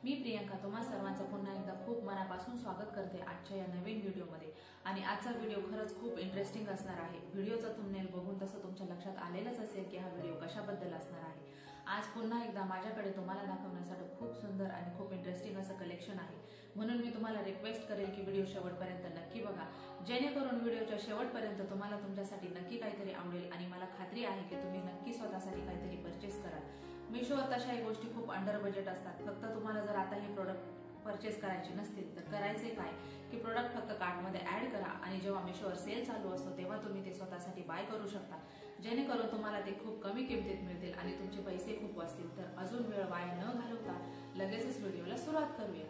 मी प्रियंका तुम्हा सर्वांचं पुन्हा एकदा खूप मनापासून स्वागत करते आजच्या या नवीन व्हिडिओमध्ये। आणि आजचा व्हिडिओ खरंच खूप इंटरेस्टिंग असणार आहे। व्हिडिओचा थंबनेल बघून तसं तुमच्या लक्षात आलेलंच असेल की हा व्हिडिओ कशाबद्दल असणार आहे। आज पुन्हा एकदा माझ्याकडे तुम्हाला दाखवण्यासाठी खूप सुंदर आणि खूप इंटरेस्टिंग असं कलेक्शन आहे, म्हणून मी तुम्हाला रिक्वेस्ट करेल की व्हिडिओ शेवटपर्यंत नक्की बघा, जेणेकरून व्हिडिओच्या शेवटपर्यंत तुम्हाला तुमच्यासाठी नक्की काहीतरी आवडेल आणि मला खात्री आहे की तुम्ही नक्की स्वतःसाठी काहीतरी परचेस कराल। मीशोवर तशाही गोष्टी खूप अंडर बजेट असतात। फक्त तुम्हाला जर आता हे प्रोडक्ट परचेस करायचे नसतील तर करायचे काय की प्रोडक्ट फक्त कार्टमध्ये ऍड करा आणि जेव्हा मीशोवर सेल चालू असतो तेव्हा तुम्ही ते स्वतःसाठी बाय करू शकता, जेणेकरून तुम्हाला ते खूप कमी किमतीत मिळतील आणि तुमचे पैसे खूप वाचतील। तर अजून वेळ वाया न घालवता लगेचच व्हिडिओला सुरुवात करूया।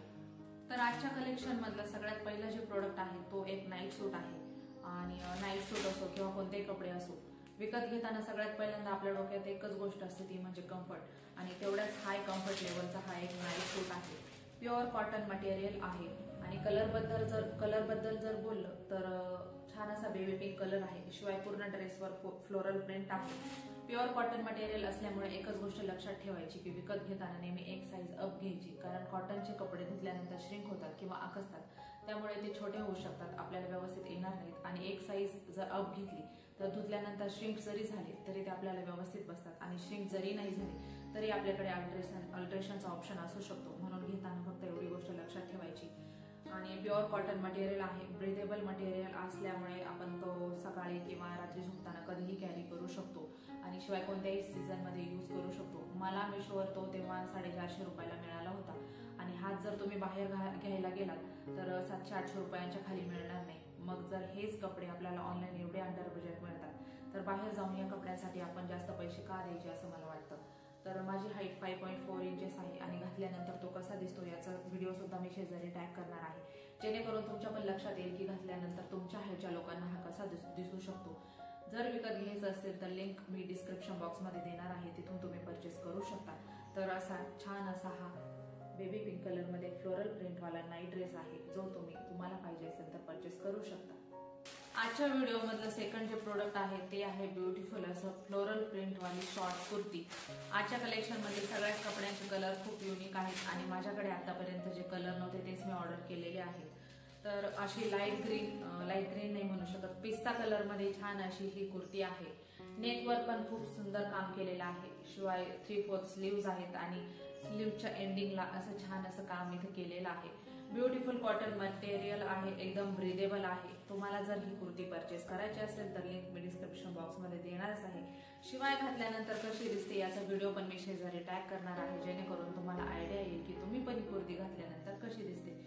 तर आजच्या कलेक्शन मधलं सगळ्यात पहिलं जे प्रोडक्ट आहे तो एक नाईट सूट आहे। आणि नाईट सूट असो किंवा कोणतेही कपडे असो, विकत घेताना सगळ्यात पहिल्यांदा आपल्या डोक्यात एकच गोष्ट असते ती म्हणजे कम्फर्ट। आणि तेवढ्याच हाय कम्फर्ट लेवलचा हा एक नाईट सूट आहे। प्युअर कॉटन मटेरियल आहे आणि कलर बद्दल जर बोललं तर छान असा बेबी पिंक कलर आहे। शिवाय पूर्ण ड्रेसवर फ्लोरल प्रिंट आहे। प्युअर कॉटन मटेरियल असल्यामुळे एकच गोष्ट लक्षात ठेवायची की विकत घेताना नेहमी एक साईज अप घ्यायची, कारण कॉटनचे कपडे धुतल्यानंतर श्रिंक होतात किंवा आकसतात, त्यामुळे ते छोटे होऊ शकतात, आपल्याला व्यवस्थित येणार नाहीत। आणि एक साईज जर अप घेतली तर धुतल्यानंतर श्रिंक जरी झाले तरी ते आपल्याला व्यवस्थित बसतात, आणि श्रिंक जरी नाही झाले तरी आपल्याकडे अल्ट्रेशनचा ऑप्शन असू शकतो, म्हणून घेताना फक्त एवढी गोष्ट लक्षात ठेवायची। आणि प्युअर कॉटन मटेरियल आहे, ब्रिदेबल मटेरियल असल्यामुळे आपण तो सकाळी किंवा रात्री झोपताना कधीही कॅरी करू शकतो आणि शिवाय कोणत्याही सीझन मध्ये यूज करू शकतो। मला मीशोवर तो तेव्हा 450 रुपयाला मिळाला होता आणि हाच जर तुम्ही बाहेर घ्यायला गेलात तर 700-800 रुपयांच्या खाली मिळणार नाही। मग जर हेच कपडे आपल्याला ऑनलाईन एवढे अंडर बजेट मिळतात तर बाहेर जाऊन या कपड्यांसाठी आपण जास्त पैसे का द्यायचे असं मला वाटतं। तर माझी हाईट 5.4 इंचेस आहे आणि घातल्यानंतर तो कसा दिसतो याचा व्हिडिओ सुद्धा मी शेजारी टॅग करणार आहे, जेणेकरून तुमच्या पण लक्षात येईल की घातल्यानंतर तुमच्या हाईटच्या लोकांना हा कसा दिसू शकतो। जर विकत घ्यायचं असेल तर लिंक मी डिस्क्रिप्शन बॉक्समध्ये देणार आहे, तिथून तुम्ही परचेस करू शकता। तर असा छान असा हा बेबी पिंक कलर मध्ये फ्लोरल प्रिंटवाला नाईट ड्रेस आहे, जो तुम्हाला पाहिजे असेल तर परचेस करू शकता। आजच्या व्हिडिओ मधलं सेकंड जे प्रोडक्ट आहे ते आहे ब्युटिफुल असं फ्लोरल प्रिंट वाली शॉर्ट कुर्ती। आजच्या कलेक्शन मध्ये सगळ्याच कपड्यांचे कलर खूप युनिक आहेत आणि माझ्याकडे आतापर्यंत जे कलर नव्हते तेच मी ऑर्डर केलेले आहेत। तर अशी लाईट ग्रीन नाही म्हणू शकत, पिस्ता कलर मध्ये छान अशी ही कुर्ती आहे। नेकवर पण खूप सुंदर काम केलेलं आहे, शिवाय 3/4 स्लीव्ज आहेत आणि स्लीव्हच्या एंडिंगला असं छान असं काम इथे केलेलं आहे। ब्युटिफुल कॉटन मटेरियल आहे, एकदम ब्रिदेबल आहे। तुम्हाला जर ही कुर्ती परचेस करायची असेल तर लिंक मी डिस्क्रिप्शन बॉक्स मध्ये देणारच आहे। शिवाय घातल्यानंतर कशी दिसते याचा व्हिडिओ पण मी शेजारी टॅग करणार आहे, जेणेकरून तुम्हाला आयडिया येईल की तुम्ही पण ही कुर्ती घातल्यानंतर कशी दिसते।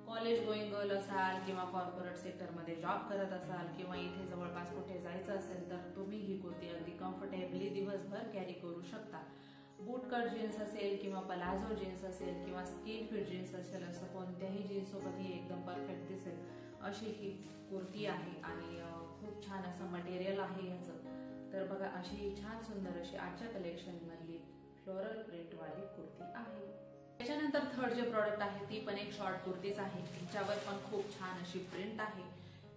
कॉलेज गोईंग गर्ल असाल किंवा कॉर्पोरेट सेक्टर मध्ये जॉब करत असाल किंवा इथे जवळपास कुठे जायचं असेल तर तुम्ही ही कुर्ती अगदी कम्फर्टेबली दिवसभर कॅरी करू शकता। बूट कट जीन्स असेल किंवा पलाझो जीन्स असेल किंवा स्किन फिट जीन्स असेल, असं कोणत्याही जीन्स सोबत ही एकदम परफेक्ट दिसेल अशी ही कुर्ती आहे। आणि खूप छान असं मटेरियल आहे याचं। तर बघा अशी छान सुंदर अशी आजच्या कलेक्शन मधली फ्लोरल प्रिंट वाली कुर्ती आहे। त्याच्यानंतर थर्ड जे प्रोडक्ट आहे ती पण एक शॉर्ट कुर्तीच आहे, तिच्यावर पण खूप छान अशी प्रिंट आहे।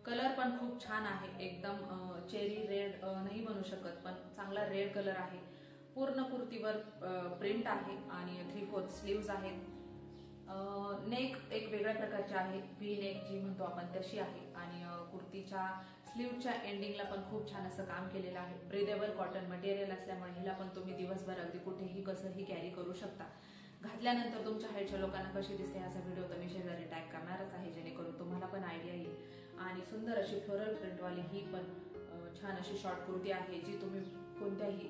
कलर पण खूप छान आहे, एकदम चेरी रेड नाही म्हणू शकत पण चांगला रेड कलर आहे। पूर्ण कुर्तीवर प्रिंट आहे आणि 3/4 स्लीव्ज आहेत। नेक एक वेगळ्या प्रकारची आहे, व्ही नेक जी म्हणतो आपण तशी आहे। आणि कुर्तीच्या स्लीव्हच्या एंडिंगला पण खूप छान असं काम केलेलं आहे। ब्रिदेबल कॉटन मटेरियल असल्यामुळे हिला पण तुम्ही दिवसभर अगदी कुठेही कसंही कॅरी करू शकता। घातल्यानंतर तुमच्या हाईटच्या लोकांना कशी दिसते याचा व्हिडिओ तर मी शेजारी टॅग करणारच आहे, जेणेकरून तुम्हाला पण आयडिया येईल। आणि सुंदर अशी फ्लोरल प्रिंटवाली ही पण छान अशी शॉर्ट कुर्ती आहे, जी तुम्ही कोणत्याही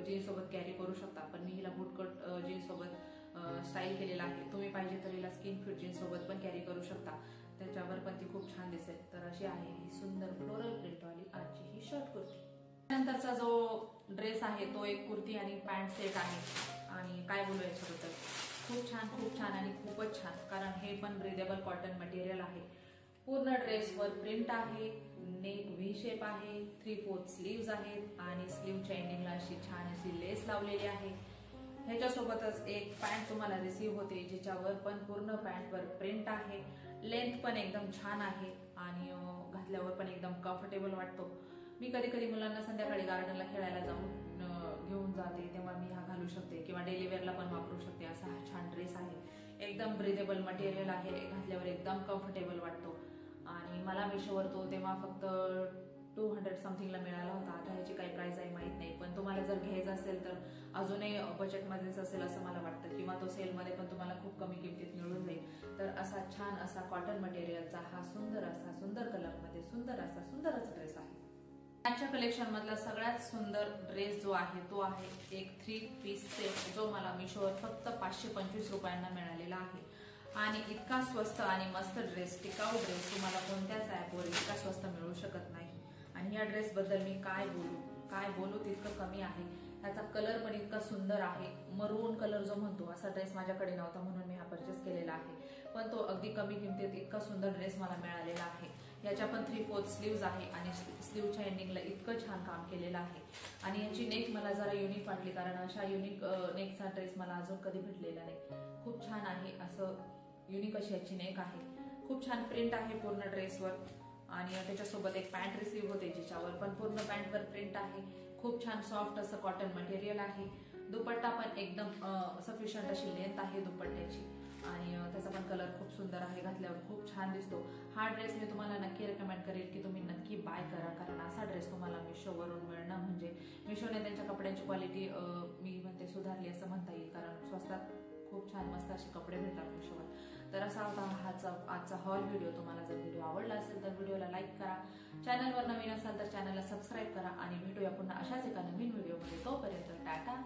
जीन्स सोबत कॅरी करू शकता। पण मी हिला बूटकट जीन्स सोबत स्टाईल केलेला आहे, तुम्ही पाहिजे तर हिला स्किन फिट जीन्स सोबत पण कॅरी करू शकता, त्याच्यावर पण ती खूप छान दिसेल। तर अशी आहे ही सुंदर फ्लोरल प्रिंटवाली आजची ही शॉर्ट कुर्ती। त्यानंतरचा जो ड्रेस आहे तो एक कुर्ती आणि पॅन्ट सेट आहे। आणि काय बोलू याच्याबद्दल, खूप छान आणि खूपच छान, कारण हे पण ब्रिदेबल कॉटन मटेरियल आहे। पूर्ण ड्रेसवर प्रिंट आहे, नेक व्ही शेप आहे, 3/4 स्लीव्ज आहेत आणि स्लीव्हच्या एंडिंगला अशी छान अशी लेस लावलेली आहे। ह्याच्यासोबतच एक पॅन्ट तुम्हाला रिसीव्ह होते, जिच्यावर पण पूर्ण पॅन्टवर प्रिंट आहे। लेंथ पण एकदम छान आहे आणि घातल्यावर पण एकदम कम्फर्टेबल वाटतो। मी कधी मुलांना संध्याकाळी गार्डनला खेळायला जाऊन घेऊन जाते तेव्हा मी हा घालू शकते किंवा डेली वेअरला पण वापरू शकते, असा हा छान ड्रेस आहे। एकदम ब्रिदेबल मटेरियल आहे, घातल्यावर एकदम कम्फर्टेबल वाटतो. आणि मला मिशोवर तो तेव्हा फक्त 200 समथिंगला मिळाला होता. आता ह्याची काही प्राइस आहे माहित नाही, पण तुम्हाला जर घ्यायचं असेल तर अजूनही बजेटमध्येच असेल असं मला वाटतं, किंवा तो सेलमध्ये पण तुम्हाला खूप कमी किमतीत मिळून जाईल. तर असा छान असा कॉटन मटेरियलचा हा सुंदर कलरमध्ये सुंदरच ड्रेस आहे. आजच्या कलेक्शन मधला सगळ्यात सुंदर ड्रेस जो आहे तो आहे एक 3 पीस सेट, जो मला मिशोवर फक्त 525 रुपयांना मिळालेला आहे. आणि इतका स्वस्त आणि मस्त ड्रेस, टिकाऊ ड्रेस तुम्हाला कोणत्याच ऍपवर इतका स्वस्त मिळू शकत नाही. आणि या ड्रेस बद्दल मी काय बोलू तितकं कमी आहे. त्याचा कलर पण इतका सुंदर आहे, मरून कलर जो म्हणतो, असा ड्रेस माझ्याकडे नव्हता म्हणून मी हा परचेस केलेला आहे. पण तो अगदी कमी किमतीत इतका सुंदर ड्रेस मला मिळालेला आहे. याच्या पण 3/4 स्लीव्ज आहे आणि स्लीवच्या एंडिंगला इतकं छान काम केलेलं आहे. आणि याची नेक मला जरा युनिक वाटली, कारण अशा युनिक नेकचा ड्रेस मला अजून कधी भेटलेला नाही. खूप छान आहे, असं युनिक अशी याची नेक आहे. खूप छान प्रिंट आहे पूर्ण ड्रेसवर. आणि त्याच्यासोबत एक पॅन्ट रिसीव्ह होते, जिच्यावर पण पूर्ण पॅन्टवर प्रिंट आहे. खूप छान सॉफ्ट असं कॉटन मटेरियल आहे. दुपट्टा पण एकदम सफिशियंट अशी लेंथ आहे दुपट्ट्याची. आणि त्याचा पण कलर खूप सुंदर आहे, घातल्यावर खूप छान दिसतो. हा ड्रेस मी तुम्हाला नक्की रेकमेंड करेल की तुम्ही नक्की बाय करा, कारण असा ड्रेस तुम्हाला मिशोवरून मिळणं म्हणजे मिशोने त्यांच्या कपड्यांची क्वालिटी मी म्हणते सुधारली असं म्हणता येईल, कारण स्वस्तात खूप छान मस्त असे कपडे भेटतात मिशोवर. तर असा होता आजचा हॉल व्हिडिओ. तुम्हाला जर व्हिडिओ आवडला असेल तर व्हिडिओला लाईक करा, चॅनलवर नवीन असाल तर चॅनलला सबस्क्राईब करा, आणि भेटूया पुन्हा अशाच एका नवीन व्हिडिओमध्ये. तोपर्यंत टाटा.